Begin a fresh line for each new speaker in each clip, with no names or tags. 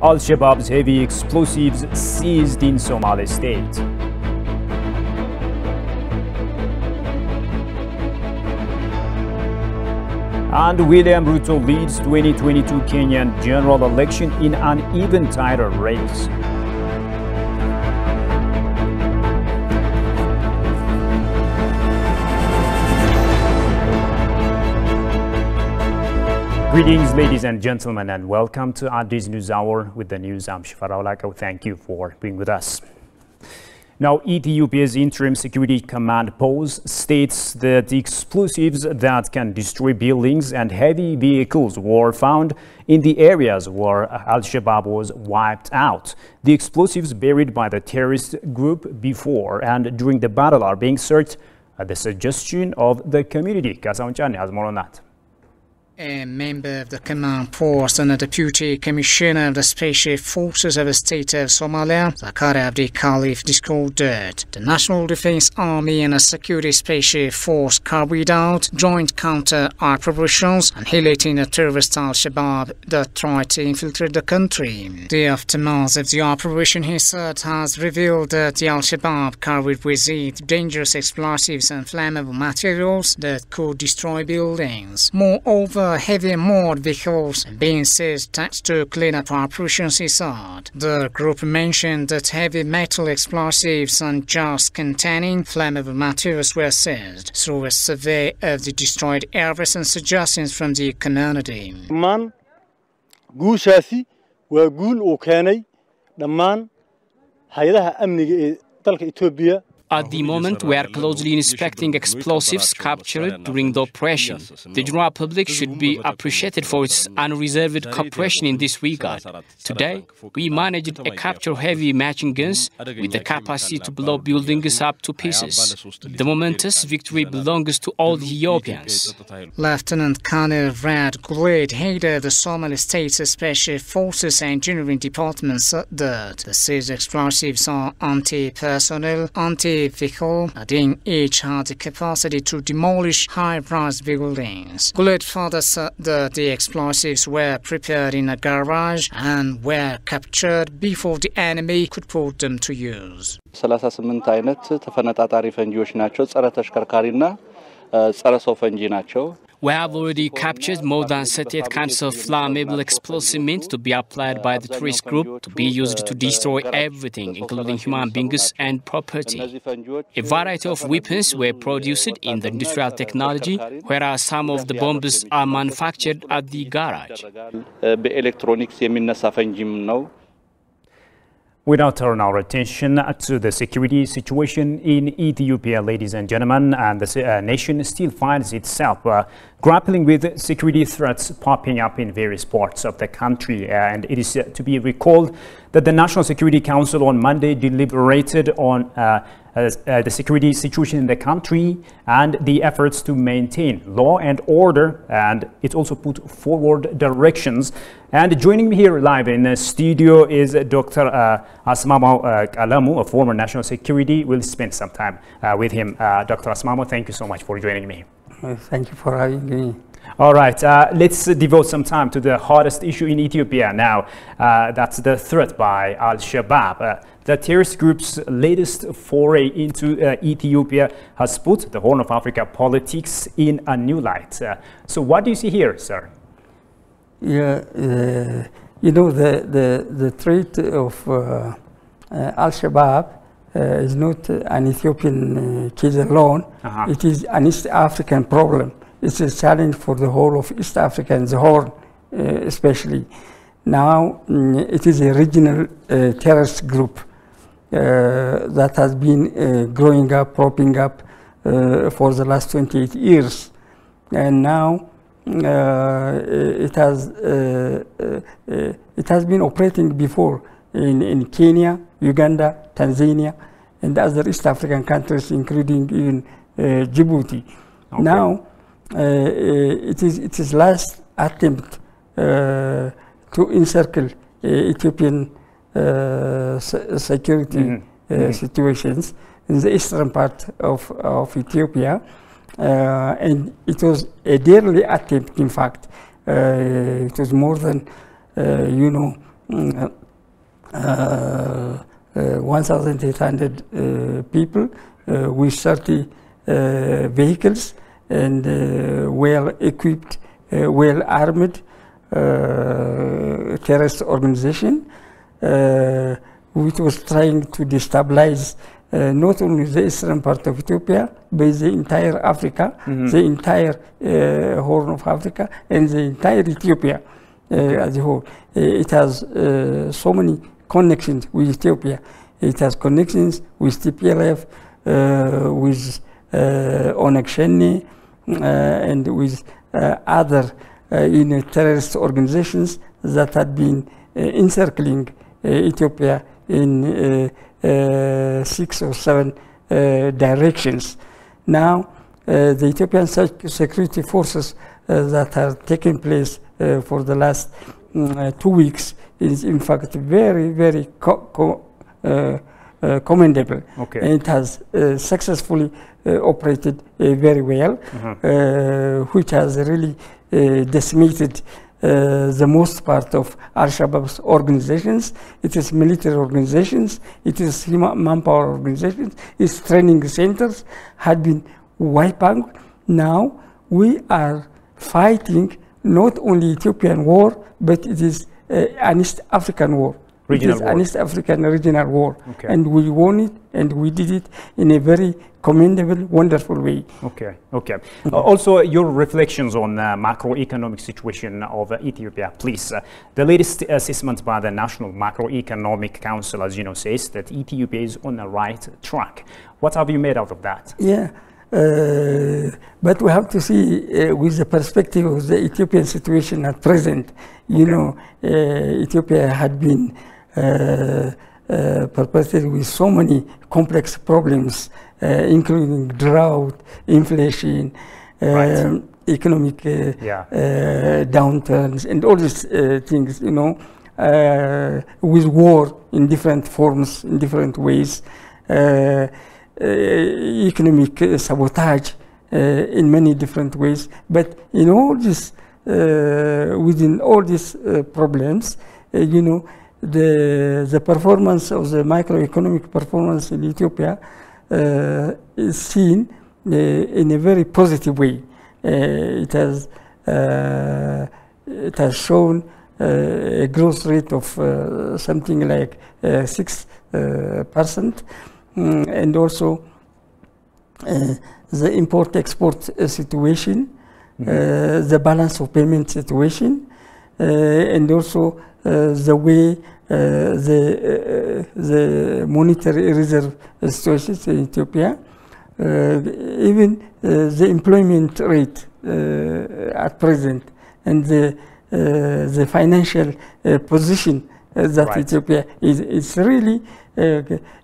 Al-Shabaab's heavy explosives seized in Somali state. And William Ruto leads 2022 Kenyan general election in an even tighter race. Greetings, ladies and gentlemen, and welcome to Addis News Hour with the news. I'm Shifara Olako. Thank you for being with us. Now, Ethiopia's interim security command post states that the explosives that can destroy buildings and heavy vehicles were found in the areas where Al-Shabaab was wiped out. The explosives buried by the terrorist group before and during the battle are being searched at the suggestion of the community. Kasaunchani has more on that.
A member of the command post and a deputy commissioner of the special forces of the state of Somalia, Zakaria Abdi Khalif, disclosed the National Defense Army and a security special force carried out joint counter-operations annihilating the terrorist Al-Shabaab that tried to infiltrate the country. The aftermath of the operation, he said, has revealed that the Al-Shabaab carried with it dangerous explosives and flammable materials that could destroy buildings. Moreover, heavy armored vehicles being seized thanks to cleanup operations, he said. The group mentioned that heavy metal explosives and jars containing flammable materials were seized through a survey of the destroyed areas and suggestions from the community.
Man, guushasi waa guul oo keenay dhammaan hay'adaha amniga ee dalka Itoobiya.
At the moment, we are closely inspecting explosives captured during the operation. The general public should be appreciated for its unreserved cooperation in this regard. Today, we managed to capture heavy machine guns with the capacity to blow buildings up to pieces. The momentous victory belongs to all the Ethiopians.
Lieutenant Colonel Rad Guled, head of the Somali State's Special Forces Engineering Department, said that the seized explosives are anti-personnel, anti-vehicle, and each had the capacity to demolish high-rise buildings. Guled further said that the explosives were prepared in a garage and were captured before the enemy could put them to use.
38 አይነት ተፈነጣጣሪ ፈንጂዎች ናቸው ጸረ ተሽከርካሪና ጸረ ሰው ፈንጂ ናቸው.
We have already captured more than 38 kinds of flammable explosive meant to be applied by the terrorist group to be used to destroy everything, including human beings and property. A variety of weapons were produced in the industrial technology, whereas some of the bombs are manufactured at the garage.
በኤሌክትሮኒክስ የሚነሳ ፈንጂም ነው.
We now turn our attention to the security situation in Ethiopia, ladies and gentlemen, and the nation still finds itself grappling with security threats popping up in various parts of the country. And it is to be recalled that the National Security Council on Monday deliberated on the security situation in the country and the efforts to maintain law and order, and it also put forward directions. And joining me here live in the studio is Dr. Asmamaw Kalamu, a former national security. We'll spend some time with him. Dr. Asmamaw, thank you so much for joining me.
Thank you for having me.
All right, let's devote some time to the hottest issue in Ethiopia now. That's the threat by Al-Shabaab. The terrorist group's latest foray into Ethiopia has put the Horn of Africa politics in a new light. So what do you see here, sir?
Yeah, you know, the threat of Al-Shabaab is not an Ethiopian case alone. It is an East African problem. It's a challenge for the whole of East Africa and the Horn especially. Now, it is a regional terrorist group that has been growing up, propping up for the last 28 years. And now it has been operating before in Kenya, Uganda, Tanzania, and other East African countries, including even Djibouti. Okay. Now, it is last attempt to encircle Ethiopian security situations in the eastern part of Ethiopia, and it was a daily attempt. In fact, it was more than 1,800 people with 30 vehicles and well-equipped, well-armed terrorist organization which was trying to destabilize not only the eastern part of Ethiopia, but the entire Africa, the entire Horn of Africa, and the entire Ethiopia as a whole. It has so many connections with Ethiopia. It has connections with TPLF, with Oneg Sheni, and with other terrorist organizations that had been encircling Ethiopia in 6 or 7 directions. Now, the Ethiopian security forces that are taking place for the last 2 weeks is in fact very, very commendable.
Okay.
And it has successfully operated very well, which has really decimated the most part of Al-Shabaab's organizations. It is military organizations, it is manpower organizations, its training centers had been wiped out. Now we are fighting not only Ethiopian war, but it is an East African war.
Regional
it is
war.
an East African regional war.
Okay.
And we won it, and we did it in a very commendable, wonderful way.
Okay, okay. Also, your reflections on the macroeconomic situation of Ethiopia, please. The latest assessment by the National Macroeconomic Council, as you know, says that Ethiopia is on the right track. What have you made out of that?
Yeah, but we have to see with the perspective of the Ethiopian situation at present. You know, Ethiopia had been perpetrated with so many complex problems, including drought, inflation, economic downturns, and all these things, you know, with war in different forms, in different ways, economic sabotage in many different ways. But in all this, within all these problems, you know, the performance of the macroeconomic performance in Ethiopia is seen in a very positive way. It has shown a growth rate of something like 6%, and also the import-export situation, the balance of payment situation, and also the way the monetary reserve situation in Ethiopia, even the employment rate at present, and the financial position that Ethiopia is really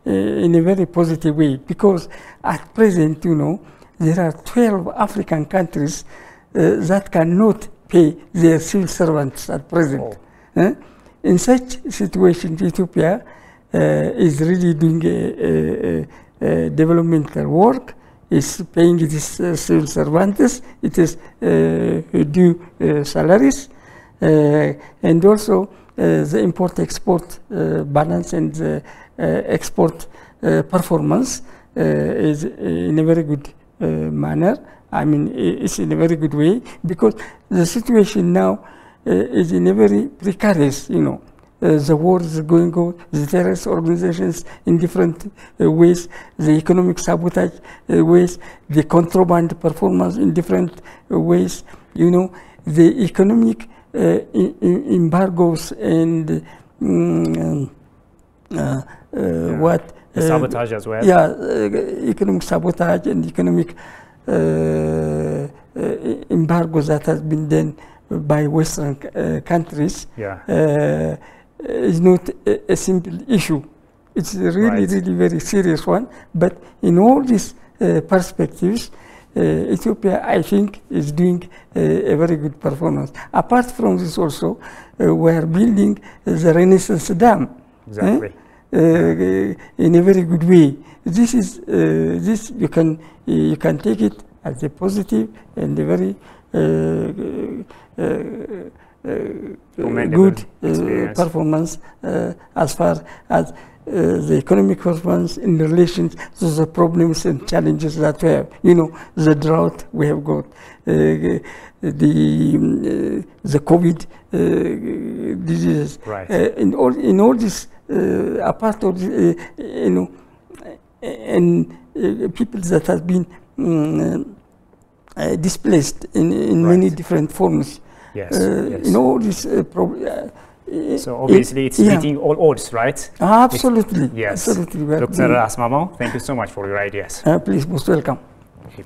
in a very positive way, because at present, you know, there are 12 African countries that cannot pay their civil servants at present. In such situations, Ethiopia is really doing developmental work, is paying its civil servants, it is due salaries, and also the import-export balance and the export performance is in a very good manner. I mean, it's in a very good way, because the situation now is in a very precarious, you know. The war is going on, the terrorist organizations in different ways, the economic sabotage ways, the contraband performance in different ways, you know, the economic embargoes and
sabotage as well.
Yeah, economic sabotage and economic embargoes that has been done by Western countries is not a simple issue. It's really, really very serious one. But in all these perspectives, Ethiopia, I think, is doing a very good performance. Apart from this also, we are building the Renaissance Dam.
Exactly.
In a very good way. This is this you can take it as a positive and a very good performance as far as the economic performance in relation to the problems and challenges that we have. You know, the drought we have got, the COVID diseases.
Right.
In all this, apart of you know, and people that have been displaced in many different forms.
Yes. Yes.
In all this
so obviously it's beating all odds, right?
Absolutely.
Yes.
Absolutely.
Dr. Asmamaw, thank you so much for your ideas.
Please, most welcome.
Okay.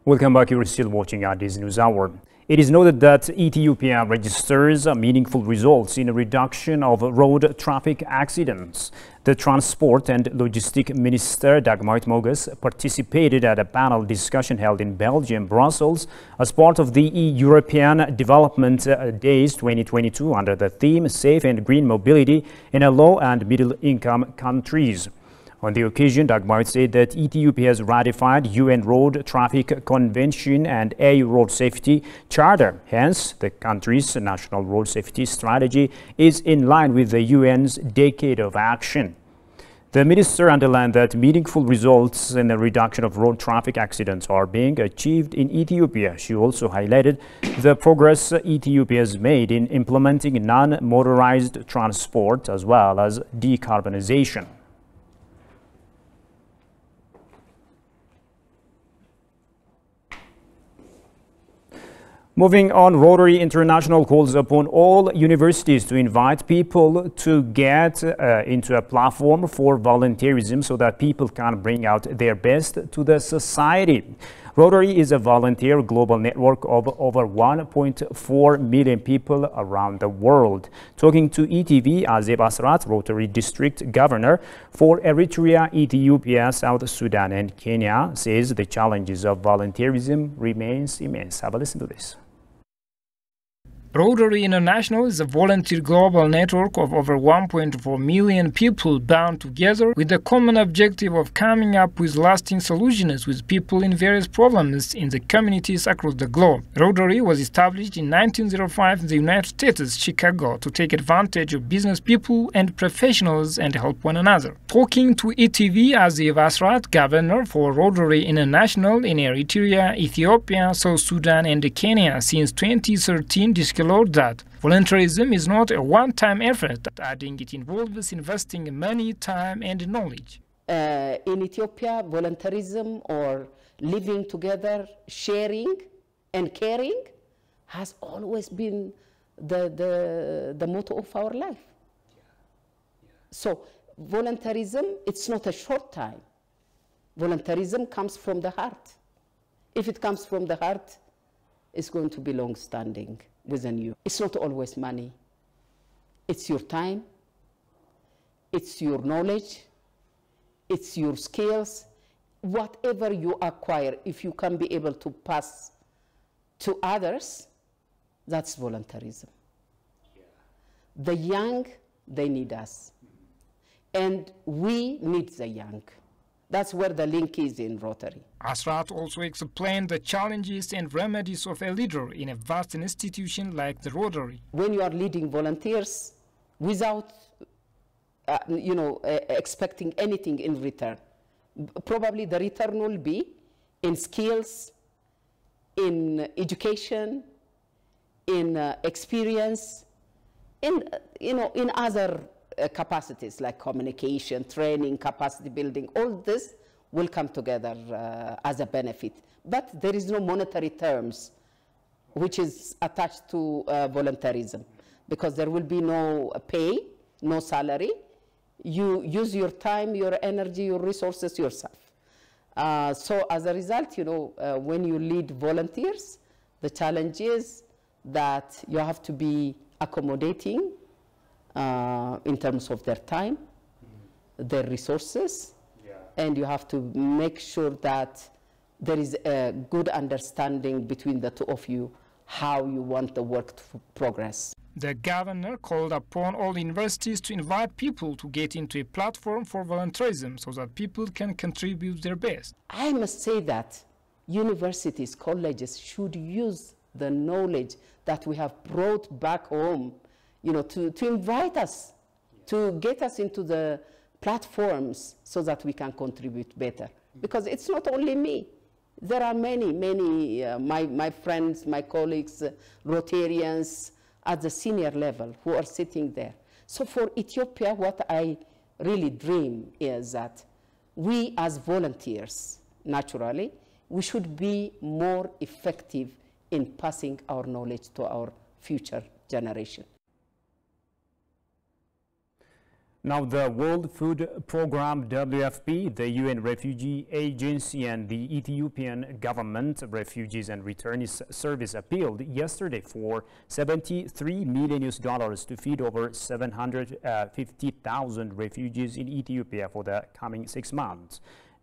Welcome back. You're still watching Addis News Hour. It is noted that Ethiopia registers meaningful results in a reduction of road traffic accidents. The Transport and Logistics Minister, Dagmawit Moges, participated at a panel discussion held in Belgium, Brussels, as part of the European Development Days 2022 under the theme Safe and Green Mobility in Low and Middle Income Countries. On the occasion, Dagmawit said that Ethiopia has ratified UN Road Traffic Convention and EU Road Safety Charter. Hence, the country's national road safety strategy is in line with the UN's Decade of Action. The minister underlined that meaningful results in the reduction of road traffic accidents are being achieved in Ethiopia. She also highlighted the progress Ethiopia has made in implementing non-motorized transport as well as decarbonization. Moving on, Rotary International calls upon all universities to invite people to get into a platform for volunteerism so that people can bring out their best to the society. Rotary is a volunteer global network of over 1.4 million people around the world. Talking to ETV, Azeb Asrat, Rotary District Governor for Eritrea, Ethiopia, South Sudan and Kenya, says the challenges of volunteerism remains immense. Have a listen to this.
Rotary International is a volunteer global network of over 1.4 million people bound together with the common objective of coming up with lasting solutions with people in various problems in the communities across the globe. Rotary was established in 1905 in the United States, Chicago, to take advantage of business people and professionals and help one another. Talking to ETV, Azeb Asrat, Governor for Rotary International in Eritrea, Ethiopia, South Sudan and Kenya since 2013, disclosed that volunteerism is not a one-time effort, adding it involves investing money, time and knowledge.
In Ethiopia, volunteerism or living together, sharing and caring has always been the motto of our life. So volunteerism, it's not a short time. Volunteerism comes from the heart. If it comes from the heart, it's going to be long-standing within you. It's not always money. It's your time, it's your knowledge, it's your skills. Whatever you acquire, if you can be able to pass to others, that's voluntarism. Yeah. The young, they need us. And we need the young. That's where the link is in Rotary.
Asrat also explained the challenges and remedies of a leader in a vast institution like the Rotary.
When you are leading volunteers without, expecting anything in return, probably the return will be in skills, in education, in experience, in other capacities like communication, training, capacity building. All this will come together as a benefit. But there is no monetary terms which is attached to voluntarism, because there will be no pay, no salary. You use your time, your energy, your resources yourself. So as a result, when you lead volunteers, the challenge is that you have to be accommodating in terms of their time, their resources, and you have to make sure that there is a good understanding between the two of you how you want the work to progress.
The governor called upon all universities to invite people to get into a platform for volunteerism so that people can contribute their best.
I must say that universities, colleges should use the knowledge that we have brought back home, to invite us, to get us into the platforms so that we can contribute better. Because it's not only me. There are many, my friends, my colleagues, Rotarians at the senior level who are sitting there. So for Ethiopia, what I really dream is that we as volunteers, naturally, we should be more effective in passing our knowledge to our future generation.
Now, the World Food Programme, WFP, the UN Refugee Agency and the Ethiopian government Refugees and Returnees Service appealed yesterday for $73 million to feed over 750,000 refugees in Ethiopia for the coming 6 months.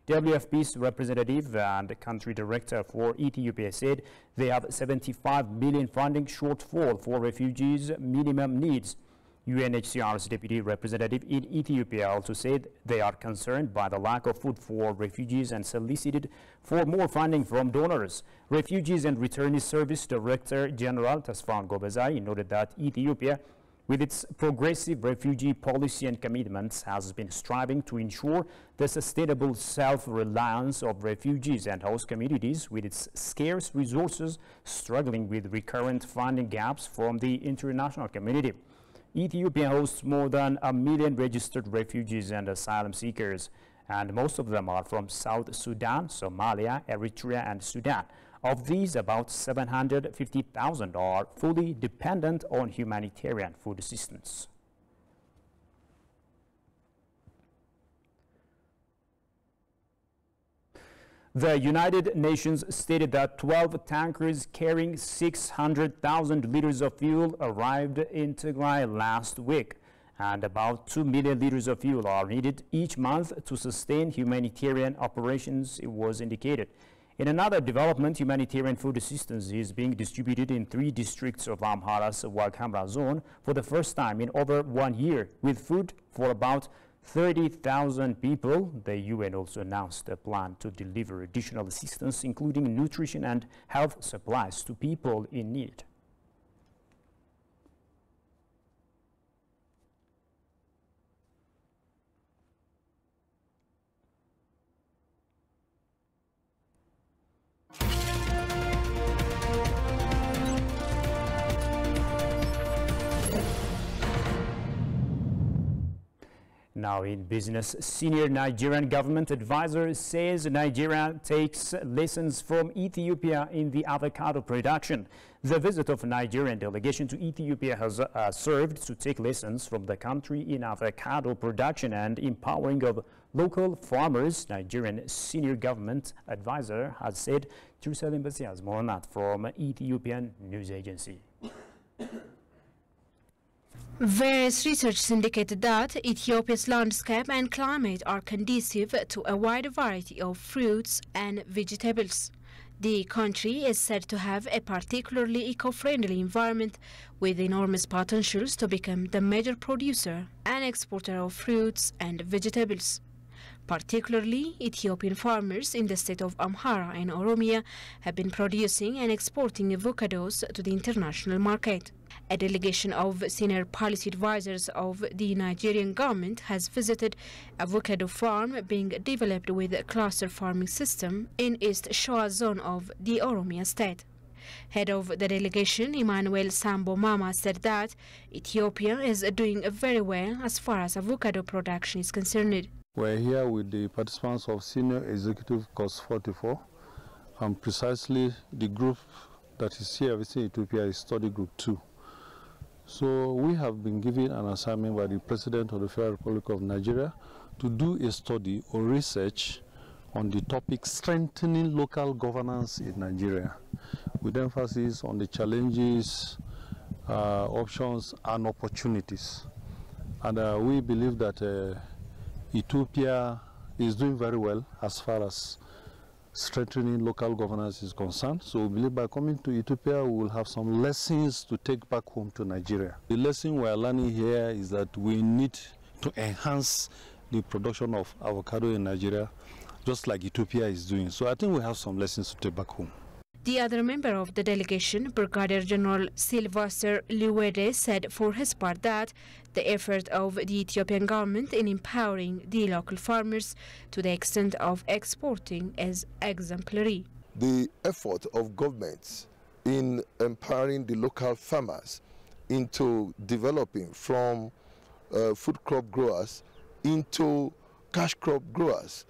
WFP's representative and country director for Ethiopia said they have $75 million funding shortfall for refugees' minimum needs. UNHCR's deputy representative in Ethiopia also said they are concerned by the lack of food for refugees and solicited for more funding from donors. Refugees and Returnees Service Director General Tasfaun Gobezai noted that Ethiopia, with its progressive refugee policy and commitments, has been striving to ensure the sustainable self-reliance of refugees and host communities, with its scarce resources struggling with recurrent funding gaps from the international community. Ethiopia hosts more than 1 million registered refugees and asylum seekers, and most of them are from South Sudan, Somalia, Eritrea, and Sudan. Of these, about 750,000 are fully dependent on humanitarian food assistance. The United Nations stated that 12 tankers carrying 600,000 liters of fuel arrived in Tigray last week, and about 2 million liters of fuel are needed each month to sustain humanitarian operations, it was indicated. In another development, humanitarian food assistance is being distributed in 3 districts of Amhara's Wag Hamra zone for the first time in over 1 year, with food for about 30,000 people. The UN also announced a plan to deliver additional assistance, including nutrition and health supplies, to people in need. Now in business, senior Nigerian government advisor says Nigeria takes lessons from Ethiopia in the avocado production. The visit of Nigerian delegation to Ethiopia has served to take lessons from the country in avocado production and empowering of local farmers. Nigerian senior government advisor has said. Jerusalem Basi has more on that from Ethiopian news agency.
Various research indicated that Ethiopia's landscape and climate are conducive to a wide variety of fruits and vegetables. The country is said to have a particularly eco-friendly environment with enormous potentials to become the major producer and exporter of fruits and vegetables. Particularly, Ethiopian farmers in the state of Amhara and Oromia have been producing and exporting avocados to the international market. A delegation of senior policy advisors of the Nigerian government has visited avocado farm being developed with a cluster farming system in East Shoa zone of the Oromia state. Head of the delegation, Emmanuel Sambo Mama, said that Ethiopia is doing very well as far as avocado production is concerned.
We're here with the participants of Senior Executive Course 44, and precisely the group that is here visiting Ethiopia is Study Group 2. So we have been given an assignment by the President of the Federal Republic of Nigeria to do a study or research on the topic strengthening local governance in Nigeria, with emphasis on the challenges, options and opportunities. And we believe that Ethiopia is doing very well as far as strengthening local governance is concerned. So we believe by coming to Ethiopia, we will have some lessons to take back home to Nigeria. The lesson we are learning here is that we need to enhance the production of avocado in Nigeria, just like Ethiopia is doing. So I think we have some lessons to take back home.
The other member of the delegation, Brigadier General Sylvester Liwede, said for his part that the effort of the Ethiopian government in empowering the local farmers to the extent of exporting is exemplary.
The effort of governments in empowering the local farmers into developing from food crop growers into cash crop growers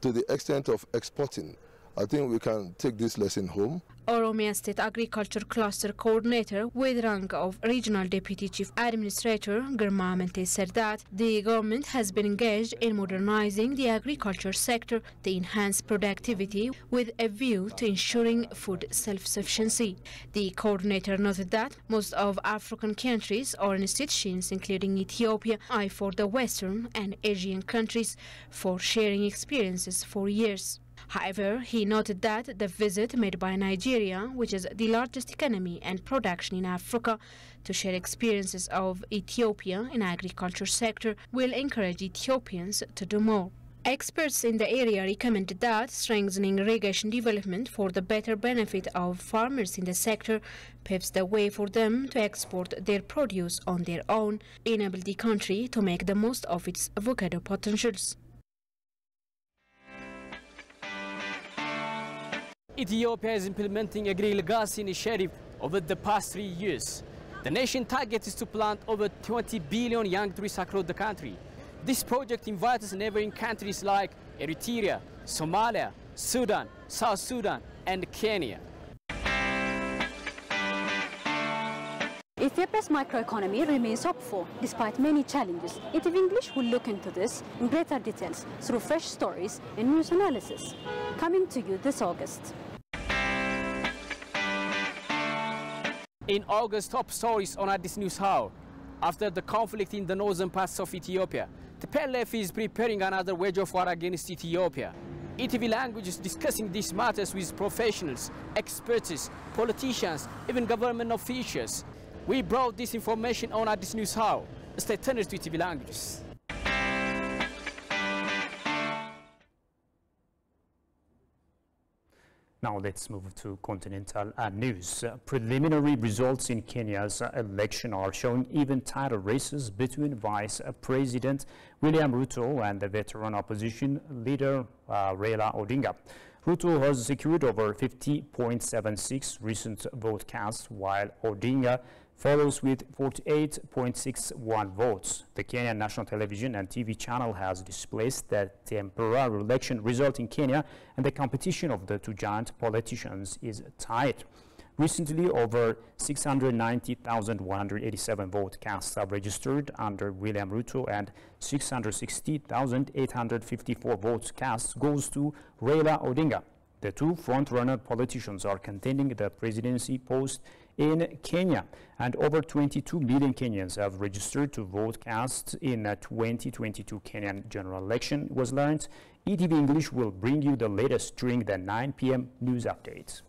to the extent of exporting, I think we can take this lesson home.
Oromia State Agriculture Cluster Coordinator with rank of Regional Deputy Chief Administrator Girma Mente said that the government has been engaged in modernizing the agriculture sector to enhance productivity with a view to ensuring food self-sufficiency. The coordinator noted that most of African countries or institutions, including Ethiopia, eye for the Western and Asian countries for sharing experiences for years. However, he noted that the visit made by Nigeria, which is the largest economy and production in Africa, to share experiences of Ethiopia in the agriculture sector will encourage Ethiopians to do more. Experts in the area recommended that strengthening irrigation development for the better benefit of farmers in the sector paves the way for them to export their produce on their own, enable the country to make the most of its avocado potentials.
Ethiopia is implementing a green legacy initiative over the past 3 years. The nation target is to plant over 20 billion young trees across the country. This project invites neighboring countries like Eritrea, Somalia, Sudan, South Sudan, and Kenya.
Ethiopia's microeconomy remains hopeful despite many challenges. ETV English will look into this in greater details through fresh stories and news analysis. Coming to you this August.
In August, top stories on Addis News Hour. After the conflict in the northern parts of Ethiopia, the PLF is preparing another wage of war against Ethiopia. ETV Language is discussing these matters with professionals, experts, politicians, even government officials. We brought this information on Addis News Hour. Stay tuned to ETV Languages.
Now let's move to continental news. Preliminary results in Kenya's election are showing even tighter races between Vice President William Ruto and the veteran opposition leader Raila Odinga. Ruto has secured over 50.76 recent vote counts, while Odinga follows with 48.61 votes. The Kenyan National Television and TV channel has displayed the temporary election result in Kenya, and the competition of the two giant politicians is tight. Recently, over 690,187 vote casts are registered under William Ruto, and 660,854 votes cast goes to Raila Odinga. The two front-runner politicians are contending the presidency post in Kenya, and over 22 million Kenyans have registered to vote cast in a 2022 Kenyan general election, was learned. ETV English will bring you the latest during the 9 p.m. news updates.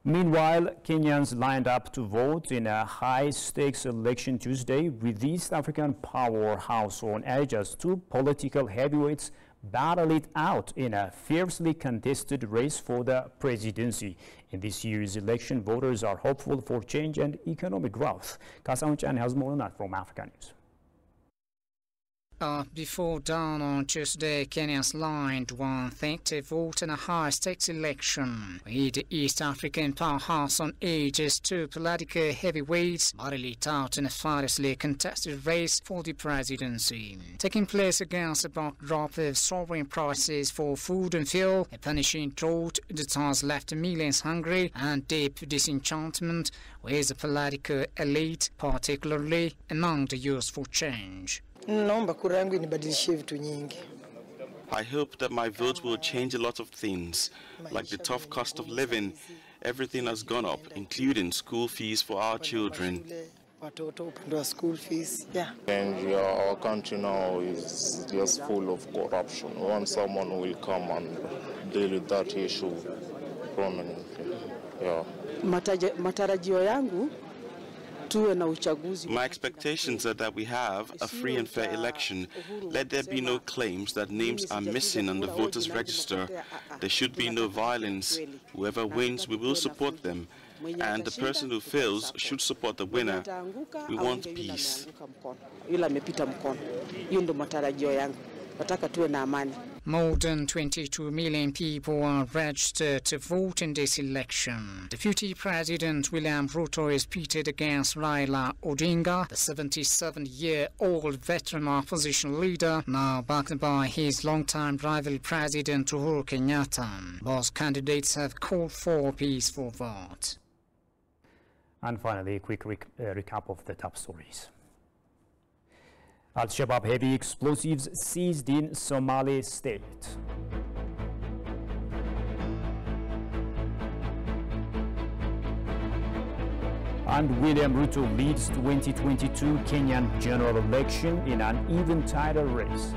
Meanwhile, Kenyans lined up to vote in a high-stakes election Tuesday, with East African powerhouse on edge as two political heavyweights battle it out in a fiercely contested race for the presidency. In this year's election, voters are hopeful for change and economic growth. Kasaun Chan has more on that from Africa News.
Before dawn on Tuesday, Kenyans lined 1:30 to vote in a high-stakes election, with the East African powerhouse on edge as two political heavyweights battle it out in a fiercely contested race for the presidency. Taking place against a backdrop of soaring prices for food and fuel, a punishing drought that has left millions hungry, and deep disenchantment with the political elite, particularly among the youth for change.
I
hope that my vote will change a lot of things, like the tough cost of living. Everything has gone up, including school fees for our children.
School fees, yeah.
And our country now is just full of corruption. When someone will come and deal with that issue prominently, yeah.
Matarajio yangu.
My expectations are that we have a free and fair election. Let there be no claims that names are missing on the voters' register. There should be no violence. Whoever wins, we will support them. And the person who fails should support the winner. We want peace.
More than 22 million people are registered to vote in this election. Deputy President William Ruto is pitted against Raila Odinga, the 77-year-old veteran opposition leader, now backed by his longtime rival President Uhuru Kenyatta. Both candidates have called for a peaceful vote.
And finally, a quick recap of the top stories. Al-Shabaab heavy explosives seized in Somali state. And William Ruto leads 2022 Kenyan general election in an even tighter race.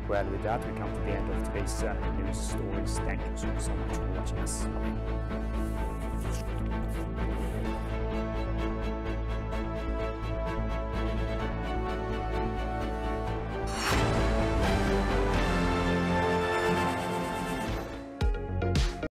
Well, with that, we come to the end of today's news stories. Thank you so much for watching us.